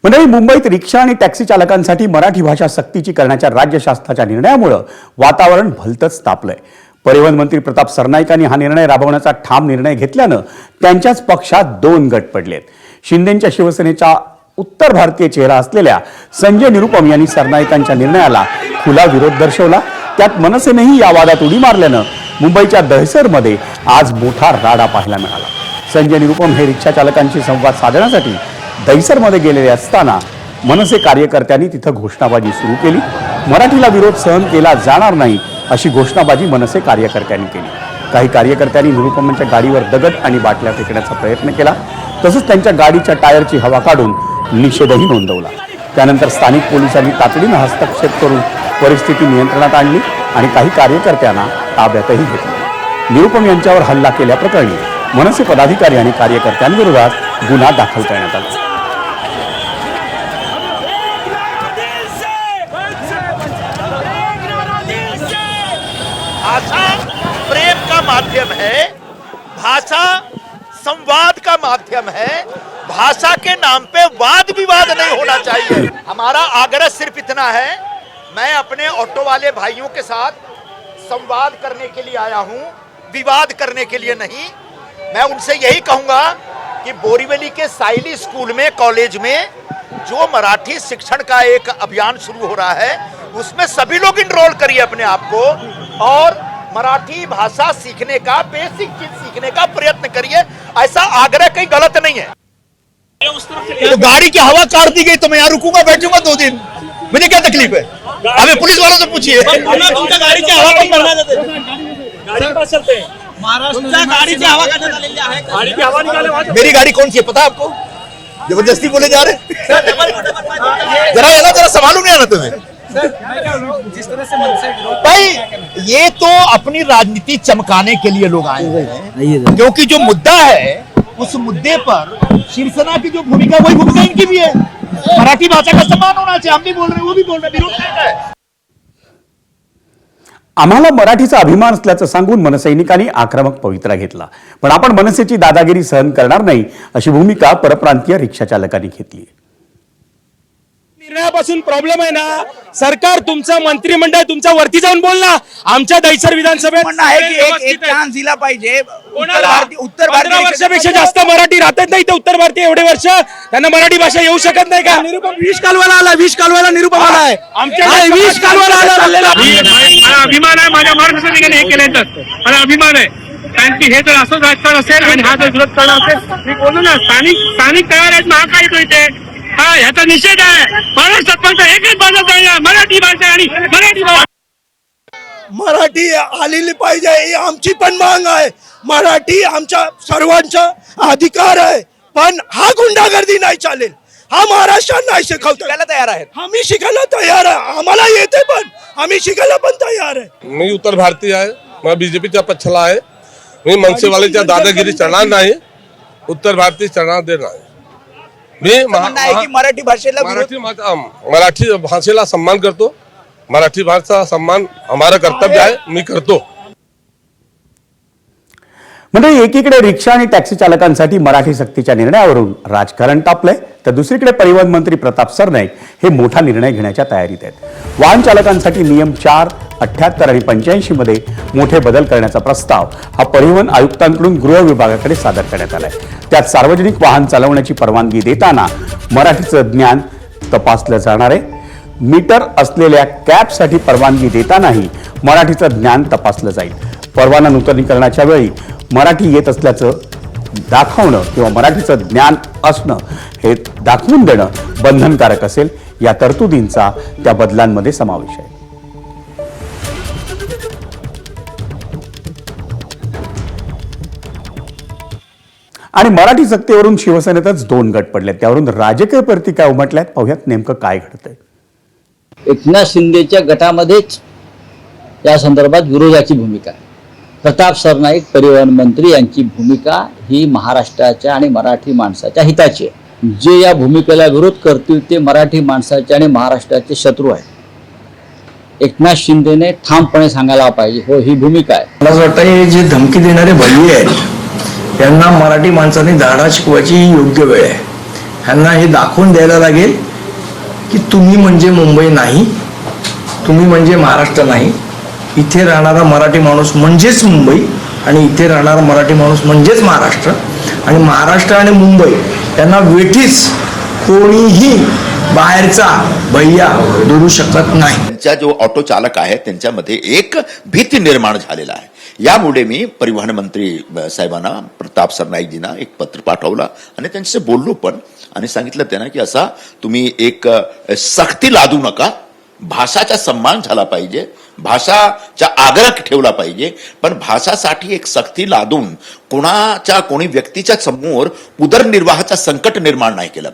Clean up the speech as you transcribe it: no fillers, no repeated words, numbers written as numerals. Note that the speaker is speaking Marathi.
मंडळी, मुंबईत रिक्षा आणि टॅक्सी चालकांसाठी मराठी भाषा सक्तीची करण्याच्या राज्य शासनाच्या निर्णयामुळे वातावरण भलतंच तापलंय। परिवहन मंत्री प्रताप सरनाईकांनी हा निर्णय राबवण्याचा ठाम निर्णय घेतल्यानं त्यांच्याच पक्षात दोन गट पडलेत। शिंदेंच्या शिवसेनेचा उत्तर भारतीय चेहरा असलेल्या संजय निरुपम यांनी सरनाईकांच्या निर्णयाला खुला विरोध दर्शवला। त्यात मनसेनेही या वादात उडी मारल्यानं मुंबईच्या दहिसरमध्ये आज मोठा राडा पाहायला मिळाला। संजय निरुपम हे रिक्षा चालकांशी संवाद साधण्यासाठी दहिसरमध्ये गेलेले असताना मनसे कार्यकर्त्यांनी तिथं घोषणाबाजी सुरू केली। मराठीला विरोध सहन केला जाणार नाही अशी घोषणाबाजी मनसे कार्यकर्त्यांनी केली। काही कार्यकर्त्यांनी निरुपमांच्या गाडीवर दगड आणि बाटल्या फेकण्याचा प्रयत्न केला, तसंच त्यांच्या गाडीच्या टायरची हवा काढून निषेधही नोंदवला। त्यानंतर स्थानिक पोलिसांनी तातडीनं हस्तक्षेप करून परिस्थिती नियंत्रणात आणली आणि काही कार्यकर्त्यांना ताब्यातही घेतलं। निरुपम यांच्यावर हल्ला केल्याप्रकरणी मनसे पदाधिकारी आणि कार्यकर्त्यांविरोधात गुन्हा दाखल करण्यात आला। भाषा प्रेम का माध्यम है, भाषा संवाद का माध्यम है। भाषा के नाम पे वाद विवाद नहीं होना चाहिए। हमारा आग्रह सिर्फ इतना है, मैं अपने ऑटो वाले भाइयों के साथ संवाद करने के लिए आया हूं, विवाद करने के लिए नहीं। मैं उनसे यही कहूंगा कि बोरीवली के साइली स्कूल में, कॉलेज में जो मराठी शिक्षण का एक अभियान शुरू हो रहा है, उसमें सभी लोग इनरोल करिए अपने आप को और मराठी भाषा सीखने का, बेसिक चीज सीखने का प्रयत्न करिए। ऐसा आग्रह कहीं गलत नहीं है। तो गाड़ी की हवा काट दी गई तो मैं यहाँ रुकूंगा, बैठूंगा 2 दिन, मुझे क्या तकलीफ है? अबे पुलिस वालों से पूछिए। गाड़ी की हवा कौन करना देते? मेरी गाड़ी कौन सी है पता है आपको? जबरदस्ती बोले जा रहे जरा संभालू नहीं आना तुम्हें। भाई ये तो अपनी राजनीति चमकाने के लिए लोग आए हुए हैं, क्योंकि जो मुद्दा है उस मुद्दे पर शिवसेना की जो भूमिका वही भूमिका इनकी भी है। मराठी भाषा का सम्मान होना चाहिए। हम भी बोल रहे हैं, वो भी बोल रहे हैं, विरोध नहीं है। आम्हाला मराठीचा अभिमान असल्याचं सांगून मनसैनिकांनी आक्रमक पवित्रा घेतला, पण आपण मनसेची दादागिरी सहन करणार नाही अशी भूमिका परप्रांतीय रिक्षा चालकांनी घेतली। निर्णयापासून प्रॉब्लेम आहे ना, सरकार तुमचं मंत्रिमंडळ तुमच्या वरती जाऊन बोल ना। आमच्या दहिसर विधानसभेत म्हणणं आहे की एक चान्स दिला पाहिजे। उत्तर 15 वर्षापेक्षा जास्त मराठी राहत नाही, तर उत्तर भारतीय एवढे वर्ष त्यांना मराठी भाषा येऊ शकत नाही का? निरुपम विष कालवाला आला, विष कालवाला निरुपम आलाय, आमच्या विष कालवाला आला। मला अभिमान आहे, माझ्या महाराष्ट्र सैनिकांनी हे केल्याचं मला अभिमान आहे। कारण की हे जर असं राजकारण असेल आणि हा जर विरोध करणं असेल, मी बोललो ना, स्थानिक तयार आहेत, महा काय येतो इथे, हा ह्याचा निषेध आहे। महाराष्ट्रात फक्त एकच भाषा चालणार, मराठी भाषा आणि मराठी भाषा। मराठी आलेली पाहिजे ही आमची पण मांग आहे। मराठी आमच्या सर्वांचा अधिकार आहे, पण हा गुंडागर्दी नाही चालेल। हा महाराष्ट्रात नाही शिकवता तयार आहे, आम्ही शिकायला तयार आहे, आम्हाला येते पण आम्ही शिकायला पण तयार आहे। मी उत्तर भारतीय आहे, मला बीजेपीच्या पक्षाला आहे। मी मनसेवाल्याच्या दादागिरी चढणार नाही, उत्तर भारतीय चढणार देणार नाही। मी मराठी भाषेला मराठी भाषेला सम्मान करतो। मराठी भाषा सम्मान हमारा कर्तव्य आहे, मी करतो। म्हणजे एकीकडे रिक्षा आणि टॅक्सी चालकांसाठी मराठी सक्तीच्या निर्णयावरून राजकारण तापलंय, तर दुसरीकडे परिवहन मंत्री प्रताप सरनाईक हे मोठा निर्णय घेण्याच्या तयारीत आहेत। वाहन चालकांसाठी नियम 4, 78 आणि 85 मध्ये मोठे बदल करण्याचा प्रस्ताव हा परिवहन आयुक्तांकडून गृह विभागाकडे सादर करण्यात आलाय। त्यात सार्वजनिक वाहन चालवण्याची परवानगी देताना मराठीचं ज्ञान तपासलं जाणार आहे। मीटर असलेल्या कॅबसाठी परवानगी देतानाही मराठीचं ज्ञान तपासलं जाईल। परवाना नूतनीकरणाच्या वेळी मराठी येत असल्याचं दाखवणं किंवा मराठीचं ज्ञान असणं हे दाखवून देणं बंधनकारक असेल। या तरतुदींचा त्या बदलांमध्ये समावेश आहे। आणि मराठी सक्तीवरून शिवसेनेतच दोन गट पडले, त्यावरून राजकीय प्रतिक्रिया उमटल्यात। पाहूयात नेमकं काय घडतंय। एकनाथ शिंदेच्या गटामध्येच या संदर्भात विरोधाची भूमिका आहे। प्रताप सरनाईक परिवहन मंत्री यांची भूमिका ही महाराष्ट्राच्या आणि मराठी माणसाच्या हिताची आहे। जे या भूमिकेला विरोध करतील ते मराठी माणसाचे आणि महाराष्ट्राचे शत्रू आहेत। एकनाथ शिंदेने ठामपणे सांगायला पाहिजे, हो ही भूमिका आहे। मला असं वाटतं हे जे धमकी देणारे भैये आहेत त्यांना मराठी माणसाने धडा शिकवायची योग्य वेळ आहे। ह्यांना हे दाखवून द्यायला लागेल की तुम्ही म्हणजे मुंबई नाही, तुम्ही म्हणजे महाराष्ट्र नाही. इथे राहणारा मराठी माणूस म्हणजेच मुंबई आणि इथे राहणारा मराठी माणूस म्हणजेच महाराष्ट्र. आणि महाराष्ट्र आणि मुंबई यांना वेठीच कोणीही बाहेरचा भैया जोडू शकत नाही. त्यांच्या जो ऑटो चालक आहे त्यांच्यामध्ये एक भीती निर्माण झालेला आहे. यामुळे मी परिवहन मंत्री साहेबांना, प्रताप सरनाईकजींना एक पत्र पाठवलं आणि त्यांच्याशी बोललो पण आणि सांगितलं त्यांना की असा तुम्ही एक सक्ती लादू नका. भाषाचा सन्मान झाला पाहिजे, भाषाचा आग्रह ठेवला पाहिजे, पण भाषासाठी एक सक्ती लादून कोणी व्यक्तीच्या समोर उदरनिर्वाहाचा संकट निर्माण नाही केलं.